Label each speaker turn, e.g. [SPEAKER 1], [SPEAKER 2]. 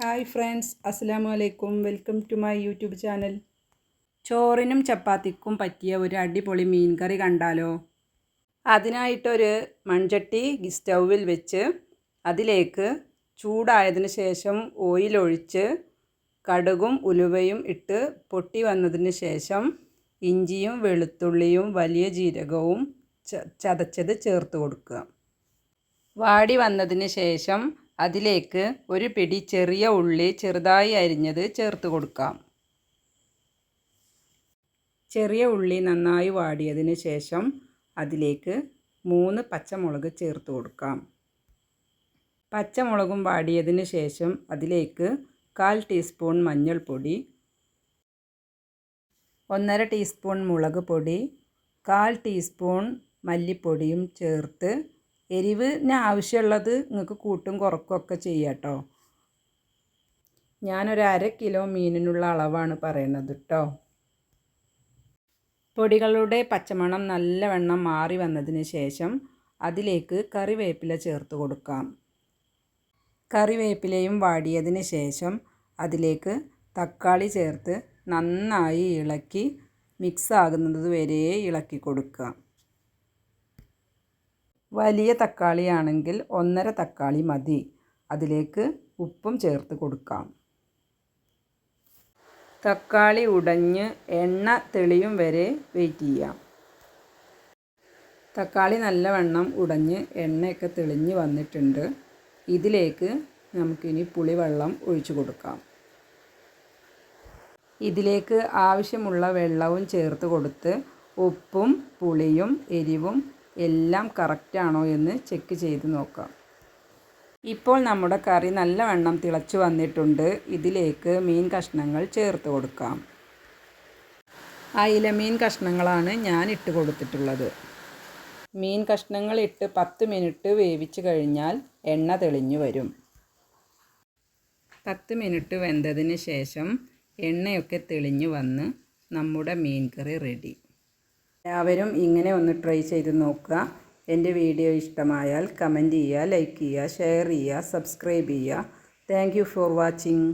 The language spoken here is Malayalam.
[SPEAKER 1] ഹായ് ഫ്രണ്ട്സ്, അസ്സലാമു അലൈക്കും. Welcome to my YouTube channel. ചോറിനും ചപ്പാത്തിക്കും പറ്റിയ ഒരു അടിപൊളി മീൻ കറി കണ്ടാലോ? അതിനായിട്ടൊരു മൺചട്ടി സ്റ്റൗവിൽ വെച്ച് അതിലേക്ക് ചൂടായതിന് ശേഷം ഓയിൽ ഒഴിച്ച് കടുകും ഉലുവയും ഇട്ട് പൊട്ടി വന്നതിന് ശേഷം ഇഞ്ചിയും വെളുത്തുള്ളിയും വലിയ ജീരകവും ചതച്ചത് ചേർത്ത് കൊടുക്കുക. വാടി വന്നതിന് ശേഷം അതിലേക്ക് ഒരു പിടി ചെറിയ ഉള്ളി ചെറുതായി അരിഞ്ഞത് ചേർത്ത് കൊടുക്കാം. ചെറിയ ഉള്ളി നന്നായി വാടിയതിന് ശേഷം അതിലേക്ക് 3 പച്ചമുളക് ചേർത്ത് കൊടുക്കാം. പച്ചമുളകും വാടിയതിന് ശേഷം അതിലേക്ക് 1/4 ടീസ്പൂൺ മഞ്ഞൾപ്പൊടി, 1/2 ടീസ്പൂൺ മുളക് പൊടി, 1/4 ടീസ്പൂൺ മല്ലിപ്പൊടിയും ചേർത്ത് എരിവിന് ആവശ്യമുള്ളത് നിങ്ങൾക്ക് കൂട്ടും കുറക്കുകയൊക്കെ ചെയ്യാം കേട്ടോ. ഞാനൊരു 1/2 കിലോ മീനിനുള്ള അളവാണ് പറയുന്നത് കേട്ടോ. പൊടികളുടെ പച്ചമണം നല്ലവണ്ണം മാറി വന്നതിന് ശേഷം അതിലേക്ക് കറിവേപ്പില ചേർത്ത് കൊടുക്കാം. കറിവേപ്പിലയും വാടിയതിന് ശേഷം അതിലേക്ക് തക്കാളി ചേർത്ത് നന്നായി ഇളക്കി മിക്സ് ആകുന്നത് വരെ ഇളക്കി കൊടുക്കുക. വലിയ തക്കാളിയാണെങ്കിൽ 1.5 തക്കാളി മതി. അതിലേക്ക് ഉപ്പും ചേർത്ത് കൊടുക്കാം. തക്കാളി ഉടഞ്ഞ് എണ്ണ തെളിയും വരെ വെയിറ്റ് ചെയ്യാം. തക്കാളി നല്ലവണ്ണം ഉടഞ്ഞ് എണ്ണയൊക്കെ തെളിഞ്ഞ് വന്നിട്ടുണ്ട്. ഇതിലേക്ക് നമുക്കിനി പുളിവെള്ളം ഒഴിച്ചു കൊടുക്കാം. ഇതിലേക്ക് ആവശ്യമുള്ള വെള്ളവും ചേർത്ത് കൊടുത്ത് ഉപ്പും പുളിയും എരിവും എല്ലാം കറക്റ്റാണോ എന്ന് ചെക്ക് ചെയ്ത് നോക്കാം. ഇപ്പോൾ നമ്മുടെ കറി നല്ലവണ്ണം തിളച്ചു വന്നിട്ടുണ്ട്. ഇതിലേക്ക് മീൻ കഷ്ണങ്ങൾ ചേർത്ത് കൊടുക്കാം. അയില മീൻ കഷ്ണങ്ങളാണ് ഞാൻ ഇട്ട് കൊടുത്തിട്ടുള്ളത്. മീൻ കഷ്ണങ്ങൾ ഇട്ട് 10 മിനിറ്റ് വേവിച്ച് കഴിഞ്ഞാൽ എണ്ണ തെളിഞ്ഞു വരും. 10 മിനിറ്റ് വെന്തതിന് ശേഷം എണ്ണയൊക്കെ തെളിഞ്ഞു വന്ന് നമ്മുടെ മീൻ കറി റെഡി. എല്ലാവരും ഇങ്ങനെ ഒന്ന് ട്രൈ ചെയ്ത് നോക്കുക. എൻ്റെ വീഡിയോ ഇഷ്ടമായാൽ കമൻറ്റ് ചെയ്യുക, ലൈക്ക് ചെയ്യുക, ഷെയർ ചെയ്യുക, സബ്സ്ക്രൈബ് ചെയ്യുക. Thank you for watching.